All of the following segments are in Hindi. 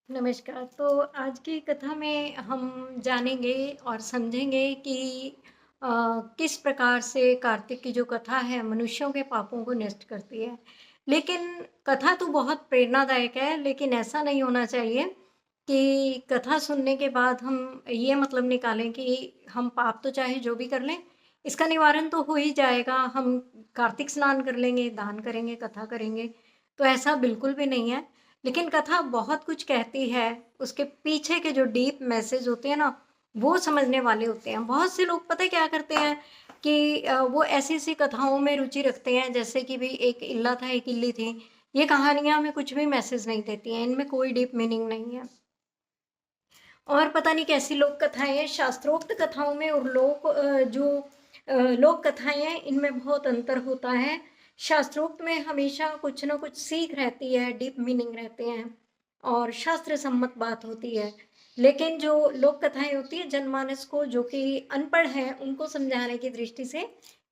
नमस्कार। तो आज की कथा में हम जानेंगे और समझेंगे कि अ, किस प्रकार से कार्तिक की जो कथा है मनुष्यों के पापों को नष्ट करती है। लेकिन कथा तो बहुत प्रेरणादायक है, लेकिन ऐसा नहीं होना चाहिए कि कथा सुनने के बाद हम ये मतलब निकालें कि हम पाप तो चाहे जो भी कर लें, इसका निवारण तो हो ही जाएगा। हम कार्तिक स्नान कर लेंगे, दान करेंगे, कथा करेंगे, तो ऐसा बिल्कुल भी नहीं है। लेकिन कथा बहुत कुछ कहती है, उसके पीछे के जो डीप मैसेज होते हैं ना, वो समझने वाले होते हैं। बहुत से लोग पता है क्या करते हैं कि वो ऐसी-ऐसी कथाओं में रुचि रखते हैं, जैसे कि भई एक इल्ला था, एक इल्ली थी। ये कहानियाँ हमें कुछ भी मैसेज नहीं देती हैं, इनमें कोई डीप मीनिंग नहीं है। और पता नहीं कैसी लोक कथाएँ हैं, शास्त्रोक्त कथाओं में और लोक कथाएँ हैं, इनमें बहुत अंतर होता है। शास्त्रोक्त में हमेशा कुछ न कुछ सीख रहती है, डीप मीनिंग रहते हैं और शास्त्र सम्मत बात होती है। लेकिन जो लोक कथाएँ होती हैं, जनमानस को जो कि अनपढ़ हैं, उनको समझाने की दृष्टि से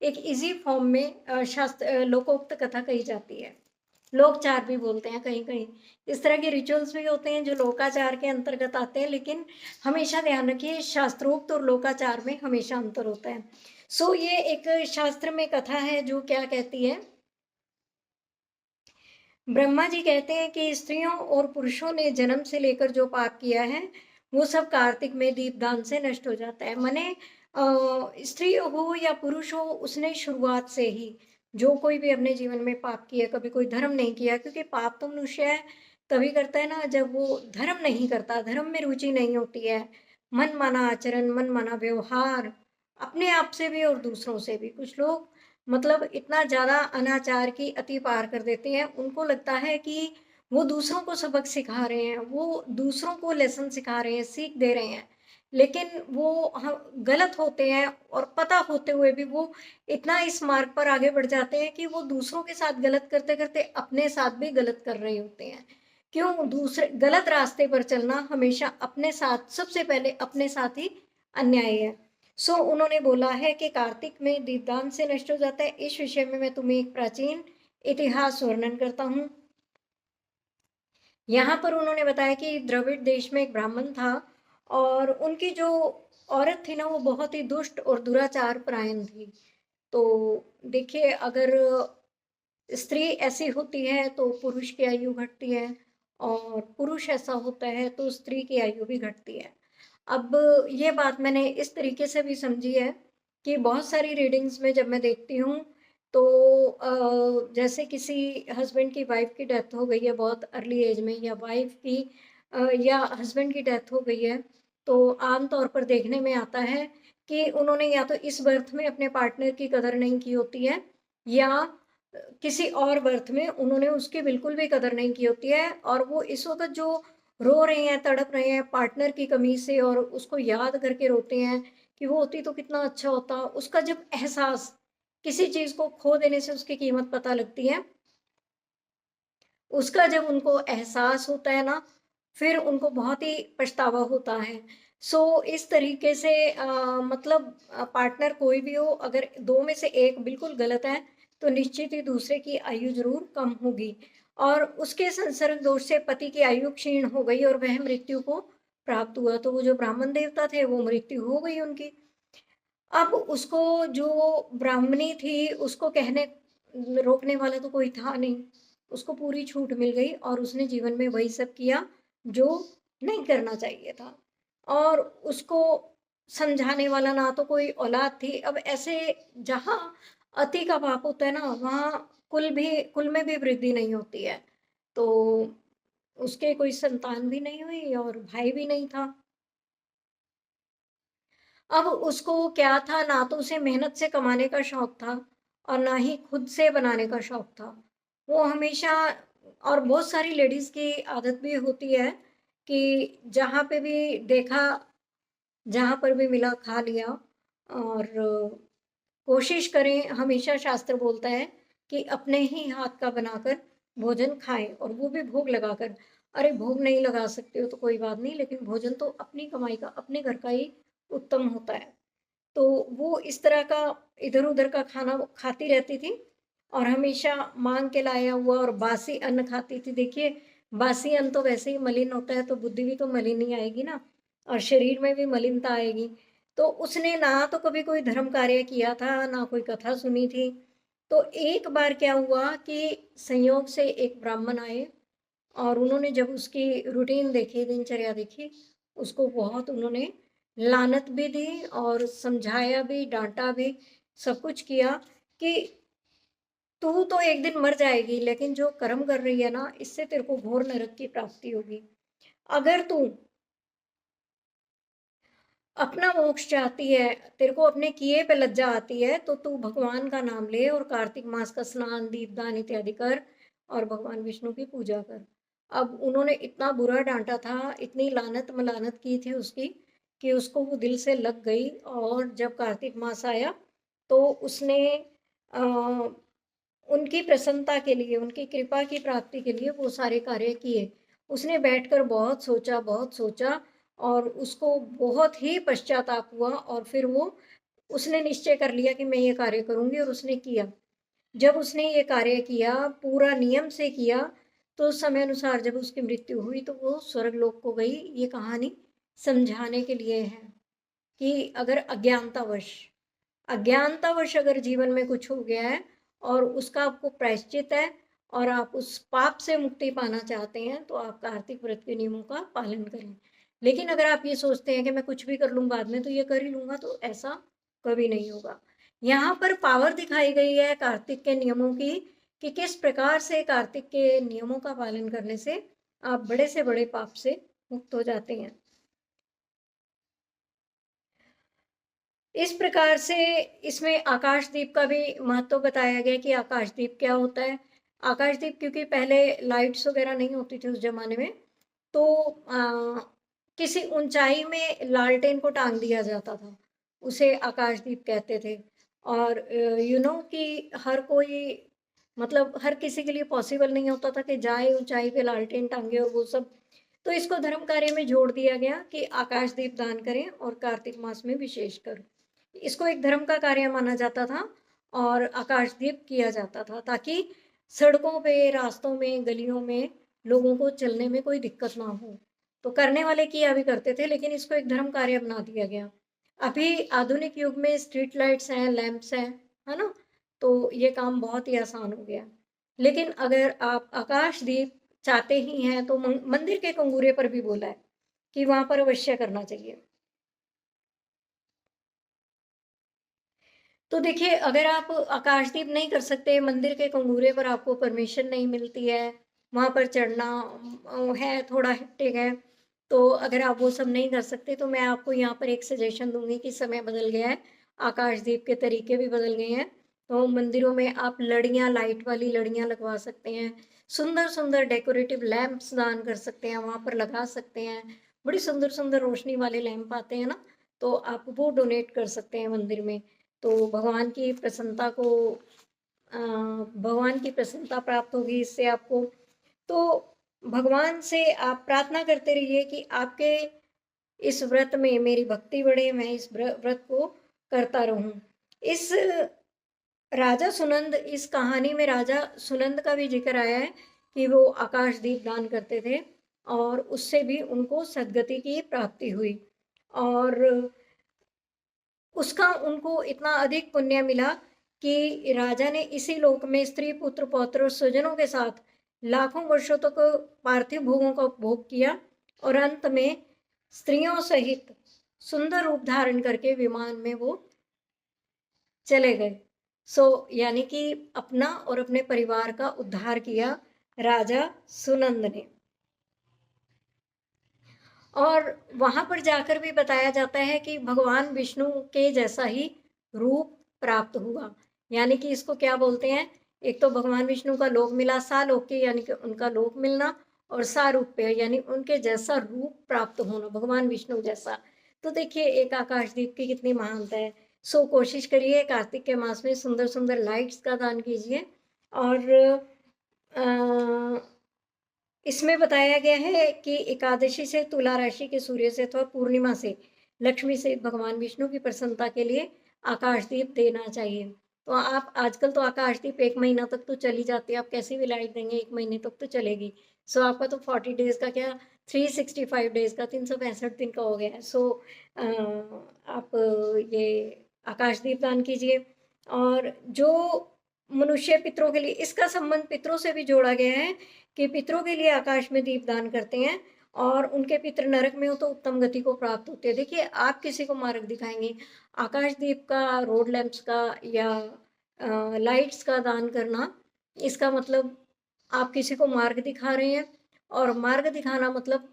एक ईज़ी फॉर्म में लोकोक्त कथा कही जाती है। लोकचार भी बोलते हैं कहीं-कहीं। इस तरह के रिचुअल्स भी होते हैं जो लोकाचार के अंतर्गत आते हैं, लेकिन हमेशा ध्यान रखिए शास्त्रोक्त और लोकाचार में हमेशा अंतर होता है। ये एक शास्त्र में कथा है जो क्या कहती है, ब्रह्मा जी कहते हैं कि स्त्रियों और पुरुषों ने जन्म से लेकर जो पाप किया है, वो सब कार्तिक में दीपदान से नष्ट हो जाता है। माने स्त्री हो या पुरुष हो, उसने शुरुआत से ही जो कोई भी अपने जीवन में पाप किया, कभी कोई धर्म नहीं किया, क्योंकि पाप तो मनुष्य है तभी करता है ना जब वो धर्म नहीं करता, धर्म में रुचि नहीं होती है। मनमाना आचरण, मनमाना व्यवहार, अपने आप से भी और दूसरों से भी। कुछ लोग मतलब इतना ज़्यादा अनाचार की अति पार कर देते हैं, उनको लगता है कि वो दूसरों को सबक सिखा रहे हैं, वो दूसरों को लेसन सिखा रहे हैं, सीख दे रहे हैं। लेकिन वो गलत होते हैं और पता होते हुए भी वो इतना इस मार्ग पर आगे बढ़ जाते हैं कि वो दूसरों के साथ गलत करते-करते अपने साथ भी गलत कर रहे होते हैं। क्यों? दूसरे गलत रास्ते पर चलना हमेशा अपने साथ, सबसे पहले अपने साथ ही अन्याय है। उन्होंने बोला है कि कार्तिक में दीपदान से नष्ट हो जाता है। इस विषय में मैं तुम्हें एक प्राचीन इतिहास वर्णन करता हूँ। यहाँ पर उन्होंने बताया कि द्रविड़ देश में एक ब्राह्मण था और उनकी जो औरत थी ना, वो बहुत ही दुष्ट और दुराचार परायण थी। तो देखिए, अगर स्त्री ऐसी होती है तो पुरुष की आयु घटती है और पुरुष ऐसा होता है तो स्त्री की आयु भी घटती है। अब ये बात मैंने इस तरीके से भी समझी है कि बहुत सारी रीडिंग्स में जब मैं देखती हूँ तो जैसे किसी हस्बैंड की वाइफ की डेथ हो गई है बहुत अर्ली एज में, या वाइफ की या हस्बैंड की डेथ हो गई है, तो आम तौर पर देखने में आता है कि उन्होंने या तो इस बर्थ में अपने पार्टनर की कदर नहीं की होती है, या किसी और बर्थ में उन्होंने उसकी बिल्कुल भी कदर नहीं की होती है, और वो इस वक़्त जो रो रहे हैं, तड़प रहे हैं पार्टनर की कमी से और उसको याद करके रोते हैं कि वो होती तो कितना अच्छा होता। उसका जब एहसास, किसी चीज़ को खो देने से उसकी कीमत पता लगती है, उसका जब उनको एहसास होता है ना, फिर उनको बहुत ही पछतावा होता है। इस तरीके से मतलब पार्टनर कोई भी हो, अगर 2 में से 1 बिल्कुल गलत है, तो निश्चित ही दूसरे की आयु ज़रूर कम होगी और उसके संसर्ग दोष से पति की आयु क्षीण हो गई और वह मृत्यु को प्राप्त हुआ। तो वो जो ब्राह्मण देवता थे, वो मृत्यु हो गई उनकी। अब उसको, जो ब्राह्मणी थी, उसको कहने रोकने वाला तो कोई था नहीं। उसको पूरी छूट मिल गई और उसने जीवन में वही सब किया जो नहीं करना चाहिए था। और उसको समझाने वाला ना तो कोई औलाद थी। अब ऐसे जहाँ अति का पाप होता है ना, वहाँ कुल में भी वृद्धि नहीं होती है। तो उसके कोई संतान भी नहीं हुई और भाई भी नहीं था। अब उसको क्या था, ना तो उसे मेहनत से कमाने का शौक था और ना ही खुद से बनाने का शौक था। वो हमेशा, और बहुत सारी लेडीज़ की आदत भी होती है कि जहाँ पे भी देखा, जहाँ पर भी मिला खा लिया, और कोशिश करें, हमेशा शास्त्र बोलता है कि अपने ही हाथ का बनाकर भोजन खाएँ और वो भी भोग लगाकर। अरे! भोग नहीं लगा सकते हो तो कोई बात नहीं, लेकिन भोजन तो अपनी कमाई का, अपने घर का ही उत्तम होता है। तो वो इस तरह का इधर-उधर का खाना वो खाती रहती थी और हमेशा माँग के लाया हुआ और बासी अन्न खाती थी। देखिए, बासी अन्न तो वैसे ही मलिन होता है, तो बुद्धि भी तो मलिन ही आएगी ना, और शरीर में भी मलिनता आएगी। तो उसने ना तो कभी कोई धर्म कार्य किया था, ना कोई कथा सुनी थी। तो एक बार क्या हुआ कि संयोग से एक ब्राह्मण आए, और उन्होंने जब उसकी रूटीन देखी, दिनचर्या देखी, उसको बहुत उन्होंने लानत भी दी और समझाया भी, डांटा भी, सब कुछ किया कि तू तो एक दिन मर जाएगी, लेकिन जो कर्म कर रही है ना, इससे तेरे को घोर नरक की प्राप्ति होगी। अगर तू अपना मोक्ष चाहती है, तेरे को अपने किए पे लज्जा आती है, तो तू भगवान का नाम ले और कार्तिक मास का स्नान, दीपदान इत्यादि कर और भगवान विष्णु की पूजा कर। अब उन्होंने इतना बुरा डांटा था, इतनी लानत मलानत की थी उसकी, कि उसको वो दिल से लग गई। और जब कार्तिक मास आया तो उसने अ, उनकी प्रसन्नता के लिए, उनकी कृपा की प्राप्ति के लिए वो सारे कार्य किए। उसने बैठकर बहुत सोचा, बहुत सोचा, और उसको बहुत ही पश्चाताप हुआ, और फिर वो उसने निश्चय कर लिया कि मैं ये कार्य करूँगी, और उसने किया। जब उसने ये कार्य किया, पूरा नियम से किया, तो समय अनुसार जब उसकी मृत्यु हुई तो वो स्वर्गलोक को गई। ये कहानी समझाने के लिए है कि अगर अज्ञानतावश अगर जीवन में कुछ हो गया है और उसका आपको प्रायश्चित है, और आप उस पाप से मुक्ति पाना चाहते हैं, तो आप कार्तिक व्रत के नियमों का पालन करें। लेकिन अगर आप ये सोचते हैं कि मैं कुछ भी कर लूँ बाद में, तो ये कर ही लूँगा, तो ऐसा कभी नहीं होगा। यहाँ पर पावर दिखाई गई है कार्तिक के नियमों की, कि किस प्रकार से कार्तिक के नियमों का पालन करने से आप बड़े से बड़े पाप से मुक्त हो जाते हैं। इस प्रकार से इसमें आकाशदीप का भी महत्व बताया गया कि आकाशदीप क्या होता है। आकाशदीप, क्योंकि पहले लाइट्स वगैरह नहीं होती थी उस जमाने में, तो किसी ऊंचाई में लालटेन को टांग दिया जाता था, उसे आकाशदीप कहते थे। और कि हर कोई, मतलब हर किसी के लिए पॉसिबल नहीं होता था कि जाए ऊंचाई पे लालटेन टांगे और वो सब। तो इसको धर्म कार्य में जोड़ दिया गया कि आकाशदीप दान करें, और कार्तिक मास में विशेषकर इसको एक धर्म का कार्य माना जाता था, और आकाशदीप किया जाता था, ताकि सड़कों पे, रास्तों में, गलियों में लोगों को चलने में कोई दिक्कत ना हो। तो करने वाले किया भी करते थे, लेकिन इसको एक धर्म कार्य बना दिया गया। अभी आधुनिक युग में स्ट्रीट लाइट्स हैं, लैंप्स हैं, है ना? तो ये काम बहुत ही आसान हो गया। लेकिन अगर आप आकाशदीप चाहते ही हैं, तो मंदिर के कंगूरे पर भी बोला है कि वहां पर अवश्य करना चाहिए। तो देखिए, अगर आप आकाशदीप नहीं कर सकते, मंदिर के कंगूरे पर आपको परमिशन नहीं मिलती है, वहाँ पर चढ़ना है थोड़ा हेक्टिक है, तो अगर आप वो सब नहीं कर सकते, तो मैं आपको यहाँ पर एक सजेशन दूंगी कि समय बदल गया है, आकाशदीप के तरीके भी बदल गए हैं। तो मंदिरों में आप लड़ियाँ, लाइट वाली लड़ियाँ लगवा सकते हैं, सुंदर सुंदर डेकोरेटिव लैंप्स दान कर सकते हैं, वहाँ पर लगा सकते हैं। बड़ी सुंदर सुंदर रोशनी वाले लैंप आते हैं ना, तो आप वो डोनेट कर सकते हैं मंदिर में। तो भगवान की प्रसन्नता प्राप्त होगी इससे आपको। तो भगवान से आप प्रार्थना करते रहिए कि आपके इस व्रत में मेरी भक्ति बढ़े, मैं इस व्रत को करता रहूं। इस इस कहानी में राजा सुनंद का भी जिक्र आया है कि वो आकाशदीप दान करते थे, और उससे भी उनको सद्गति की प्राप्ति हुई। और उसका उनको इतना अधिक पुण्य मिला कि राजा ने इसी लोक में स्त्री, पुत्र, पौत्र और स्वजनों के साथ लाखों वर्षों तक पार्थिव भोगों का उपभोग किया, और अंत में स्त्रियों सहित सुंदर रूप धारण करके विमान में वो चले गए। यानी कि अपना और अपने परिवार का उद्धार किया राजा सुनंद ने। और वहां पर जाकर भी बताया जाता है कि भगवान विष्णु के जैसा ही रूप प्राप्त हुआ। यानी कि इसको क्या बोलते हैं, एक तो भगवान विष्णु का लोक मिला, सालोक्य यानी कि उनका लोक मिलना, और सारूप्य यानी उनके जैसा रूप प्राप्त होना, भगवान विष्णु जैसा। तो देखिए, एक आकाशदीप की कितनी महानता है। कोशिश करिए कार्तिक के मास में सुंदर सुंदर लाइट्स का दान कीजिए। और इसमें बताया गया है कि एकादशी से, तुला राशि के सूर्य से अथवा पूर्णिमा से लक्ष्मी से भगवान विष्णु की प्रसन्नता के लिए आकाशदीप देना चाहिए। तो आप आजकल तो आकाशदीप 1 महीना तक तो चली जाती है, आप कैसी भी लाइट देंगे 1 महीने तक तो चलेगी। सो आपका तो 40 डेज़ का क्या 365 डेज़ का 365 दिन का हो गया है। सो आप ये आकाश दीपदान कीजिए। और जो मनुष्य पितरों के लिए, इसका संबंध पितरों से भी जोड़ा गया है कि पितरों के लिए आकाश में दीपदान करते हैं और उनके पितर नरक में हो तो उत्तम गति को प्राप्त होते हैं। देखिए, आप किसी को मार्ग दिखाएंगे, आकाश दीप का, रोड लैंप्स का या लाइट्स का दान करना, इसका मतलब आप किसी को मार्ग दिखा रहे हैं। और मार्ग दिखाना मतलब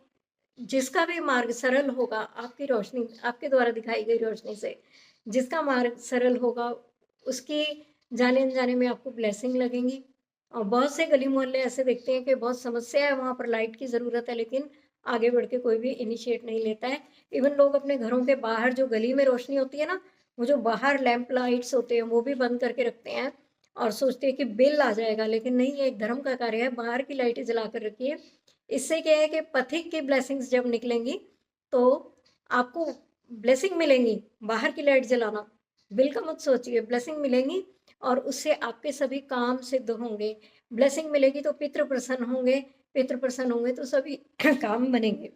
जिसका भी मार्ग सरल होगा, आपकी रोशनी, आपके द्वारा दिखाई गई रोशनी से जिसका मार्ग सरल होगा, उसकी जाने अनजाने में आपको ब्लेसिंग लगेंगी। और बहुत से गली मोहल्ले ऐसे देखते हैं कि बहुत समस्या है, वहाँ पर लाइट की ज़रूरत है, लेकिन आगे बढ़ के कोई भी इनिशिएट नहीं लेता है। इवन लोग अपने घरों के बाहर जो गली में रोशनी होती है ना, वो जो बाहर लैंप लाइट्स होते हैं वो भी बंद करके रखते हैं और सोचते हैं कि बिल आ जाएगा, लेकिन नहीं, ये एक धर्म का कार्य है, बाहर की लाइटें जला कर रखिए। इससे क्या है कि पथिक की ब्लेसिंग्स जब निकलेंगी तो आपको ब्लेसिंग मिलेंगी। बाहर की लाइट जलाना, बिल का मत सोचिए, ब्लेसिंग मिलेंगी और उससे आपके सभी काम सिद्ध होंगे। ब्लेसिंग मिलेगी तो पितृ प्रसन्न होंगे, पितृ प्रसन्न होंगे तो सभी काम बनेंगे।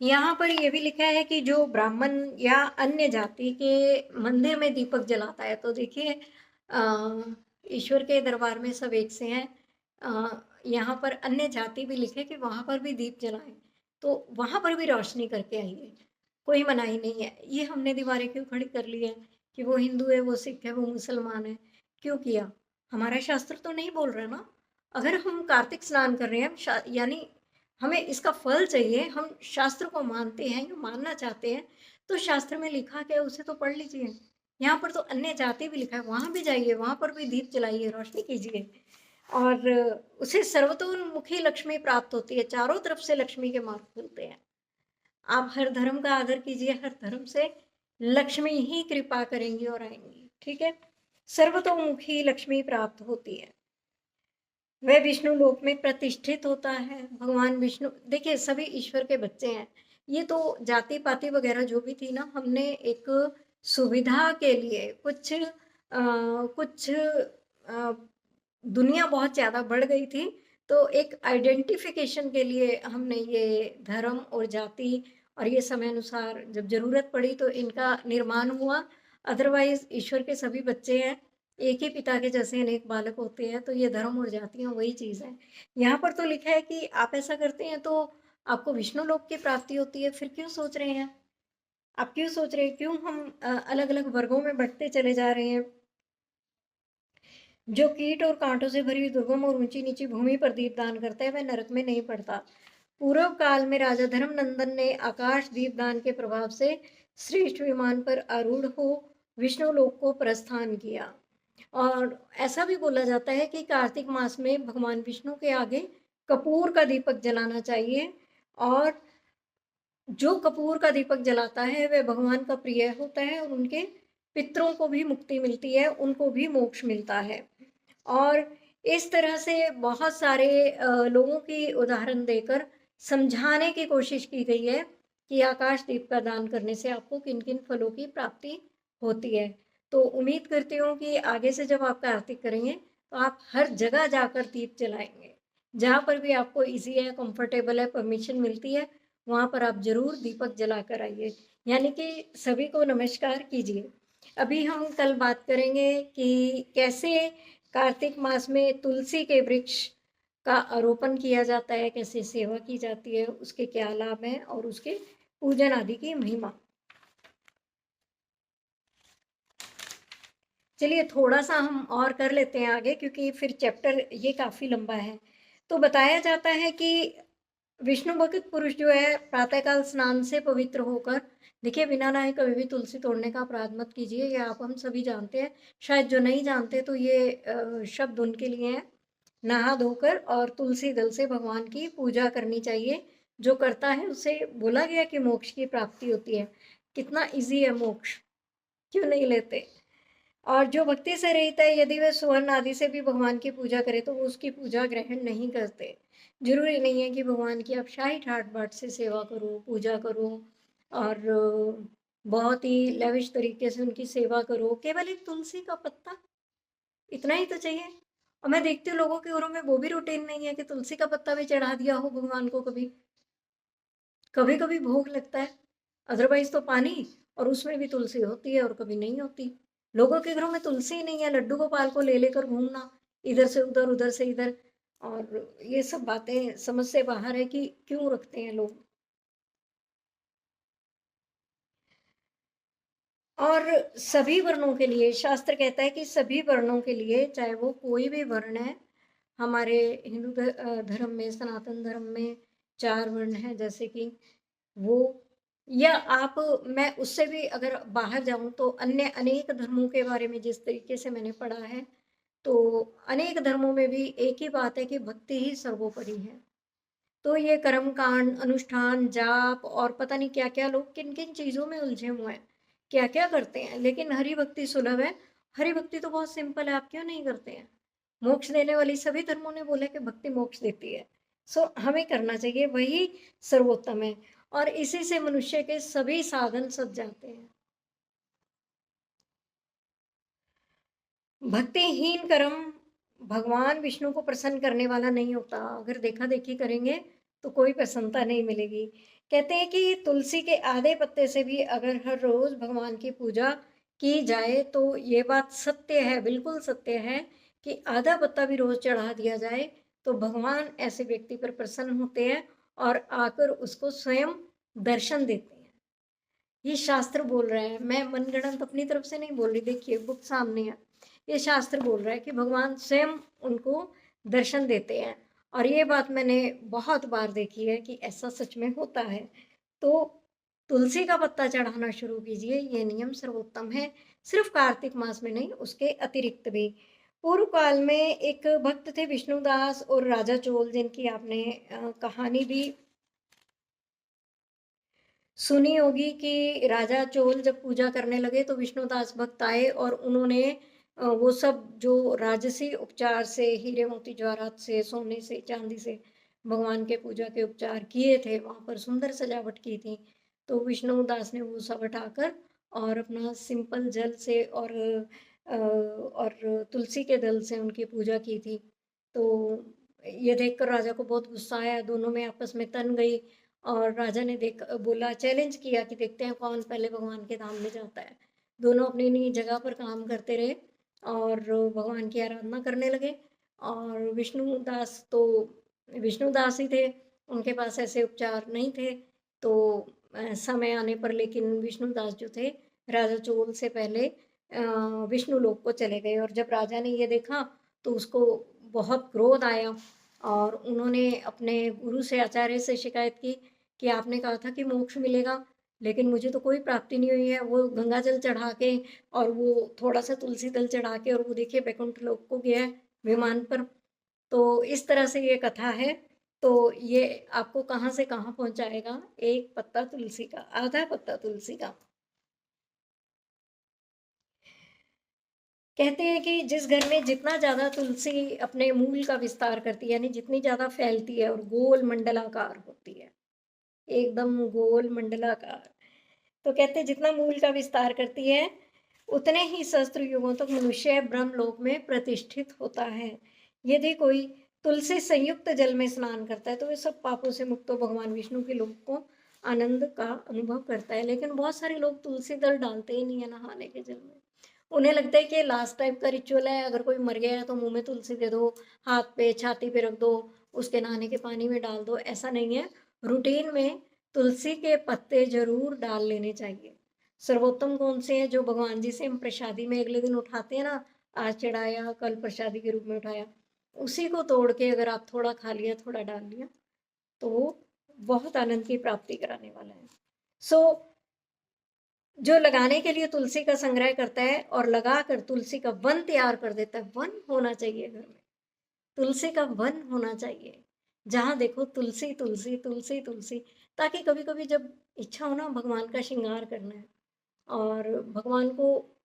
यहाँ पर ये भी लिखा है कि जो ब्राह्मण या अन्य जाति के मंदिर में दीपक जलाता है, तो देखिए ईश्वर के दरबार में सब एक से हैं। यहाँ पर अन्य जाति भी लिखे कि वहाँ पर भी दीप जलाएं, तो वहाँ पर भी रोशनी करके आइए, कोई मनाही नहीं है। ये हमने दीवारें क्यों खड़ी कर ली है कि वो हिंदू है, वो सिख है, वो मुसलमान है, क्यों किया? हमारा शास्त्र तो नहीं बोल रहा ना। अगर हम कार्तिक स्नान कर रहे हैं, यानी हमें इसका फल चाहिए, हम शास्त्र को मानते हैं या मानना चाहते हैं, तो शास्त्र में लिखा क्या है उसे तो पढ़ लीजिए। यहाँ पर तो अन्य जाति भी लिखा है, वहां भी जाइए, वहां पर भी दीप जलाइए, रोशनी कीजिए और उसे सर्वतोन्मुखी लक्ष्मी प्राप्त होती है। चारों तरफ से लक्ष्मी के मार्ग खुलते हैं। आप हर धर्म का आदर कीजिए, हर धर्म से लक्ष्मी ही कृपा करेंगी और आएंगी, ठीक है। सर्वतोमुखी लक्ष्मी प्राप्त होती है, वह विष्णु लोक में प्रतिष्ठित होता है। भगवान विष्णु, देखिए सभी ईश्वर के बच्चे हैं। ये तो जाति पाति वगैरह जो भी थी ना, हमने एक सुविधा के लिए कुछ दुनिया बहुत ज़्यादा बढ़ गई थी, तो एक आइडेंटिफिकेशन के लिए हमने ये धर्म और जाति, और ये समय अनुसार जब ज़रूरत पड़ी तो इनका निर्माण हुआ। अदरवाइज ईश्वर के सभी बच्चे हैं, एक ही पिता के जैसे अनेक बालक होते हैं, तो ये धर्म और जातियाँ वही चीज़ है। यहाँ पर तो लिखा है कि आप ऐसा करते हैं तो आपको विष्णु लोक की प्राप्ति होती है। फिर क्यों सोच रहे हैं, आप क्यों सोच रहे हैं, क्यों हम अलग अलग वर्गों में बढ़ते चले जा रहे हैं? जो कीट और कांटों से भरी दुर्गम और ऊंची नीची भूमि पर दीपदान करता है वह नरक में नहीं पड़ता। पूर्व काल में राजा धर्मनंदन ने आकाश दीपदान के प्रभाव से श्रेष्ठ विमान पर आरूढ़ हो विष्णु लोक को प्रस्थान किया। और ऐसा भी बोला जाता है कि कार्तिक मास में भगवान विष्णु के आगे कपूर का दीपक जलाना चाहिए, और जो कपूर का दीपक जलाता है वह भगवान का प्रिय होता है और उनके पितरों को भी मुक्ति मिलती है, उनको भी मोक्ष मिलता है। और इस तरह से बहुत सारे लोगों की उदाहरण देकर समझाने की कोशिश की गई है कि आकाश दीप का दान करने से आपको किन किन फलों की प्राप्ति होती है। तो उम्मीद करती हूँ कि आगे से जब आप कार्तिक करेंगे तो आप हर जगह जाकर दीप जलाएंगे, जहाँ पर भी आपको इजी है, कंफर्टेबल है, परमिशन मिलती है, वहाँ पर आप जरूर दीपक जला कर आइए। यानी कि सभी को नमस्कार कीजिए। अभी हम कल बात करेंगे कि कैसे कार्तिक मास में तुलसी के वृक्ष का आरोपण किया जाता है, कैसे सेवा की जाती है, उसके क्या लाभ हैं और उसके पूजन आदि की महिमा। चलिए थोड़ा सा हम और कर लेते हैं आगे, क्योंकि फिर चैप्टर ये काफ़ी लंबा है। तो बताया जाता है कि विष्णु भक्त पुरुष जो है प्रातःकाल स्नान से पवित्र होकर, देखिए बिना नहाए कभी भी तुलसी तोड़ने का अपराध मत कीजिए, ये आप हम सभी जानते हैं। शायद जो नहीं जानते तो ये शब्द उनके लिए हैं। नहा धोकर और तुलसी दल से भगवान की पूजा करनी चाहिए। जो करता है उसे बोला गया कि मोक्ष की प्राप्ति होती है। कितना इजी है मोक्ष, क्यों नहीं लेते? और जो भक्ति से रहता है, यदि वह सुवर्ण आदि से भी भगवान की पूजा करे तो वो उसकी पूजा ग्रहण नहीं करते। जरूरी नहीं है कि भगवान की आप शाही ठाट बाट से सेवा करो, पूजा करो और बहुत ही लेविश तरीके से उनकी सेवा करो, केवल एक तुलसी का पत्ता, इतना ही तो चाहिए। और मैं देखती हूँ लोगों के घरों में वो भी रूटीन नहीं है कि तुलसी का पत्ता भी चढ़ा दिया हो भगवान को कभी। कभी-कभी भोग लगता है, अदरवाइज़ तो पानी, और उसमें भी तुलसी होती है और कभी नहीं होती। लोगों के घरों में तुलसी ही नहीं है, लड्डू गोपाल को ले लेकर घूमना, इधर से उधर, उधर से इधर, और ये सब बातें समझ से बाहर है कि क्यों रखते हैं लोग। और सभी वर्णों के लिए शास्त्र कहता है कि सभी वर्णों के लिए, चाहे वो कोई भी वर्ण है, हमारे हिंदू धर्म में, सनातन धर्म में 4 वर्ण हैं, जैसे कि वो, या आप, मैं उससे भी अगर बाहर जाऊँ तो अन्य अनेक धर्मों के बारे में जिस तरीके से मैंने पढ़ा है, तो अनेक धर्मों में भी एक ही बात है कि भक्ति ही सर्वोपरि है। तो ये कर्म कांड, अनुष्ठान, जाप और पता नहीं क्या-क्या, लोग किन-किन चीज़ों में उलझे हुए हैं, क्या-क्या करते हैं, लेकिन हरि भक्ति सुलभ है। हरि भक्ति तो बहुत सिंपल है, आप क्यों नहीं करते हैं? मोक्ष देने वाली सभी धर्मों ने बोला कि भक्ति मोक्ष देती है। सो हमें करना चाहिए, वही सर्वोत्तम है, और इसी से मनुष्य के सभी साधन सज जाते हैं। भक्तिहीन कर्म भगवान विष्णु को प्रसन्न करने वाला नहीं होता। अगर देखा देखी करेंगे तो कोई प्रसन्नता नहीं मिलेगी। कहते हैं कि तुलसी के आधे पत्ते से भी अगर हर रोज भगवान की पूजा की जाए तो ये बात सत्य है, बिल्कुल सत्य है, कि आधा पत्ता भी रोज चढ़ा दिया जाए तो भगवान ऐसे व्यक्ति पर प्रसन्न होते हैं और आकर उसको स्वयं दर्शन देते हैं। ये शास्त्र बोल रहे हैं, मैं मनगढ़ंत अपनी तरफ से नहीं बोल रही, देखिए बुक सामने है। ये शास्त्र बोल रहा है कि भगवान स्वयं उनको दर्शन देते हैं, और ये बात मैंने बहुत बार देखी है कि ऐसा सच में होता है। तो तुलसी का पत्ता चढ़ाना शुरू कीजिए, ये नियम सर्वोत्तम है। सिर्फ कार्तिक मास में नहीं, उसके अतिरिक्त भी। पूर्व काल में एक भक्त थे विष्णुदास और राजा चोल, जिनकी आपने कहानी भी सुनी होगी कि राजा चोल जब पूजा करने लगे तो विष्णुदास भक्त आए और उन्होंने वो सब जो राजसी उपचार से, हीरे मोती जवाहरात से, सोने से, चांदी से भगवान के पूजा के उपचार किए थे, वहाँ पर सुंदर सजावट की थी। तो विष्णुदास ने वो सब हटाकर और अपना सिंपल जल से और तुलसी के दल से उनकी पूजा की थी। तो ये देखकर राजा को बहुत गुस्सा आया, दोनों में आपस में तन गई, और राजा ने बोला, चैलेंज किया कि देखते हैं कौन पहले भगवान के धाम में जाता है। दोनों अपनी अपनी जगह पर काम करते रहे और भगवान की आराधना करने लगे। और विष्णुदास तो विष्णुदास ही थे, उनके पास ऐसे उपचार नहीं थे। तो समय आने पर लेकिन विष्णुदास जो थे, राजा चोल से पहले विष्णु लोक को चले गए, और जब राजा ने ये देखा तो उसको बहुत क्रोध आया, और उन्होंने अपने गुरु से, आचार्य से शिकायत की कि आपने कहा था कि मोक्ष मिलेगा, लेकिन मुझे तो कोई प्राप्ति नहीं हुई है। वो गंगा जल चढ़ा के और वो थोड़ा सा तुलसी दल चढ़ा के, और वो देखिए बैकुंठ लोक को गया है विमान पर। तो इस तरह से ये कथा है। तो ये आपको कहाँ से कहाँ पहुंचाएगा, एक पत्ता तुलसी का, आधा पत्ता तुलसी का। कहते हैं कि जिस घर में जितना ज्यादा तुलसी अपने मूल का विस्तार करती है, यानी जितनी ज्यादा फैलती है और गोल मंडलाकार होती है, एकदम गोल मंडलाकार, तो कहते हैं जितना मूल का विस्तार करती है उतने ही सहस्त्र युगों तक मनुष्य ब्रह्मलोक में प्रतिष्ठित होता है। यदि कोई तुलसी संयुक्त जल में स्नान करता है तो वे सब पापों से मुक्त हो भगवान विष्णु के लोक को आनंद का अनुभव करता है। लेकिन बहुत सारे लोग तुलसी दल डालते ही नहीं है नहाने के जल में। उन्हें लगता है कि लास्ट टाइप का रिचुअल है, अगर कोई मर गया है तो मुंह में तुलसी दे दो, हाथ पे छाती पे रख दो, उसके नहाने के पानी में डाल दो, ऐसा नहीं है। रूटीन में तुलसी के पत्ते जरूर डाल लेने चाहिए। सर्वोत्तम कौन से हैं, जो भगवान जी से हम प्रसादी में अगले दिन उठाते हैं ना, आज चढ़ाया कल प्रसादी के रूप में उठाया, उसी को तोड़ के अगर आप थोड़ा खा लिया, थोड़ा डाल लिया, तो वो बहुत आनंद की प्राप्ति कराने वाला है। सो जो लगाने के लिए तुलसी का संग्रह करता है और लगाकर तुलसी का वन तैयार कर देता है, वन होना चाहिए घर में, तुलसी का वन होना चाहिए, जहां देखो तुलसी तुलसी तुलसी तुलसी, ताकि कभी कभी जब इच्छा हो ना भगवान का श्रृंगार करना है और भगवान को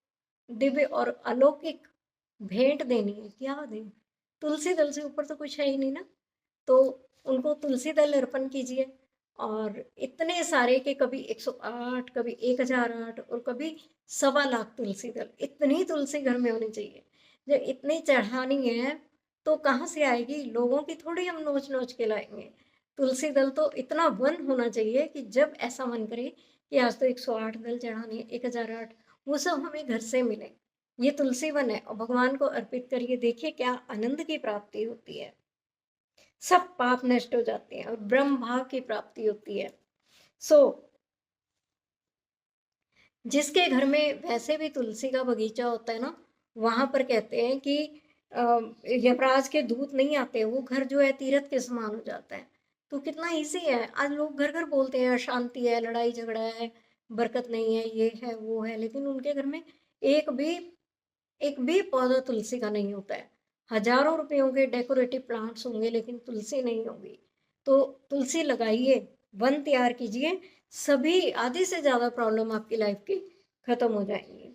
दिव्य और अलौकिक भेंट देनी है, क्या दें, तुलसी दल से ऊपर तो कुछ है ही नहीं ना। तो उनको तुलसी दल अर्पण कीजिए, और इतने सारे कि कभी 108, कभी 1008 और कभी 1.25 लाख तुलसी दल। इतनी तुलसी घर में होनी चाहिए। जब इतनी चढ़ानी है तो कहाँ से आएगी? लोगों की थोड़ी हम नोच नोच के लाएंगे। तुलसी दल तो इतना वन होना चाहिए कि जब ऐसा मन करे कि आज तो 108 दल चढ़ानी है, 1008, वो सब हमें घर से मिले। ये तुलसी वन है और भगवान को अर्पित करिए, देखिए क्या आनंद की प्राप्ति होती है। सब पाप नष्ट हो जाते हैं और ब्रह्म भाव की प्राप्ति होती है। सो जिसके घर में वैसे भी तुलसी का बगीचा होता है ना, वहां पर कहते हैं कि यमराज के दूत नहीं आते, वो घर जो है तीर्थ के समान हो जाता है। तो कितना इजी है। आज लोग घर घर बोलते हैं अशांति है, लड़ाई झगड़ा है, बरकत नहीं है, ये है वो है, लेकिन उनके घर में एक भी एक भी पौधा तुलसी का नहीं होता है। हजारों रुपयों के डेकोरेटिव प्लांट्स होंगे लेकिन तुलसी नहीं होगी। तो तुलसी लगाइए, वन तैयार कीजिए, सभी आधी से ज्यादा प्रॉब्लम आपकी लाइफ की खत्म हो जाएंगी।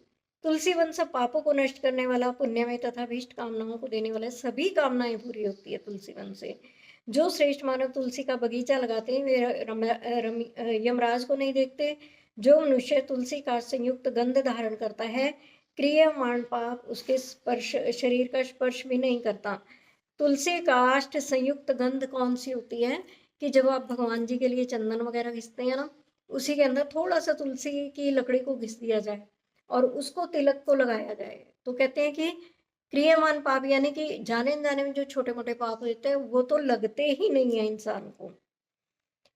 तुलसी वन सब पापों को नष्ट करने वाला, पुण्यमय तथा भीष्ट कामनाओं को देने वाला, सभी कामनाएं पूरी होती है तुलसी वन से। जो श्रेष्ठ मानव तुलसी का बगीचा लगाते हैं वे यमराज को नहीं देखते। जो मनुष्य तुलसी का संयुक्त गंध धारण करता है, क्रियमाण पाप उसके स्पर्श, शरीर का स्पर्श भी नहीं करता। तुलसी काष्ठ संयुक्त गंध कौन सी होती है कि जब आप भगवान जी के लिए चंदन वगैरह घिसते हैं ना, उसी के अंदर थोड़ा सा तुलसी की लकड़ी को घिस दिया जाए और उसको तिलक को लगाया जाए, तो कहते हैं कि क्रियमान पाप, यानी कि जाने अनजाने में जो छोटे मोटे पाप होते हैं वो तो लगते ही नहीं है इंसान को।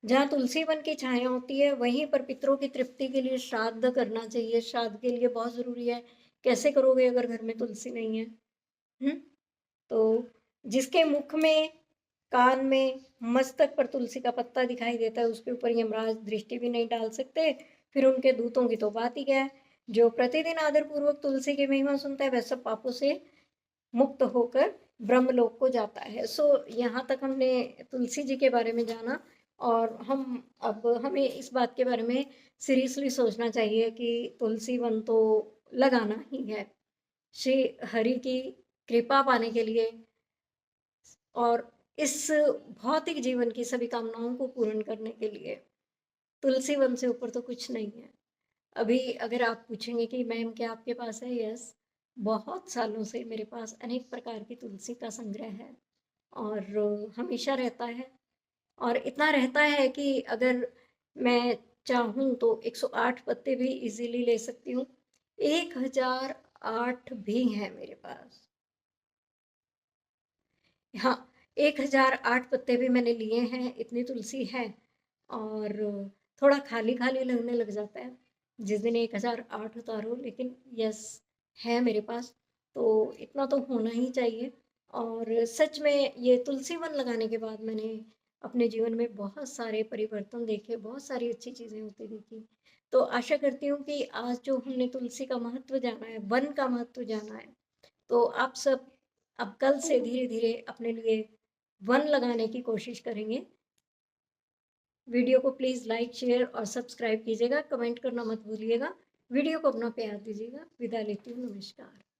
जहाँ तुलसी वन की छाया होती है वहीं पर पितरों की तृप्ति के लिए श्राद्ध करना चाहिए। श्राद्ध के लिए बहुत जरूरी है। कैसे करोगे अगर घर में तुलसी नहीं है? हम्म। तो जिसके मुख में, कान में, मस्तक पर तुलसी का पत्ता दिखाई देता है उसके ऊपर यमराज दृष्टि भी नहीं डाल सकते। फिर उनके दूतों की तो बात ही क्या है। जो प्रतिदिन आदर पूर्वक तुलसी की महिमा सुनता है वह सब पापों से मुक्त होकर ब्रह्मलोक को जाता है। सो यहाँ तक हमने तुलसी जी के बारे में जाना, और अब हमें इस बात के बारे में सीरियसली सोचना चाहिए कि तुलसी वन तो लगाना ही है श्री हरि की कृपा पाने के लिए, और इस भौतिक जीवन की सभी कामनाओं को पूर्ण करने के लिए। तुलसी वन से ऊपर तो कुछ नहीं है। अभी अगर आप पूछेंगे कि मैम क्या आपके पास है? यस, बहुत सालों से मेरे पास अनेक प्रकार की तुलसी का संग्रह है और हमेशा रहता है। और इतना रहता है कि अगर मैं चाहूँ तो 108 पत्ते भी इजीली ले सकती हूँ। 1008 भी हैं मेरे पास। हाँ, 1008 पत्ते भी मैंने लिए हैं, इतनी तुलसी है। और थोड़ा खाली खाली लगने लग जाता है जिस दिन 1008 उतारो, लेकिन यस, है मेरे पास। तो इतना तो होना ही चाहिए। और सच में ये तुलसी वन लगाने के बाद मैंने अपने जीवन में बहुत सारे परिवर्तन देखे, बहुत सारी अच्छी चीज़ें होती देखी। तो आशा करती हूँ कि आज जो हमने तुलसी का महत्व जाना है, वन का महत्व जाना है, तो आप सब अब कल से धीरे धीरे अपने लिए वन लगाने की कोशिश करेंगे। वीडियो को प्लीज़ लाइक, शेयर और सब्सक्राइब कीजिएगा। कमेंट करना मत भूलिएगा। वीडियो को अपना प्यार दीजिएगा। विदा लेती हूँ। नमस्कार।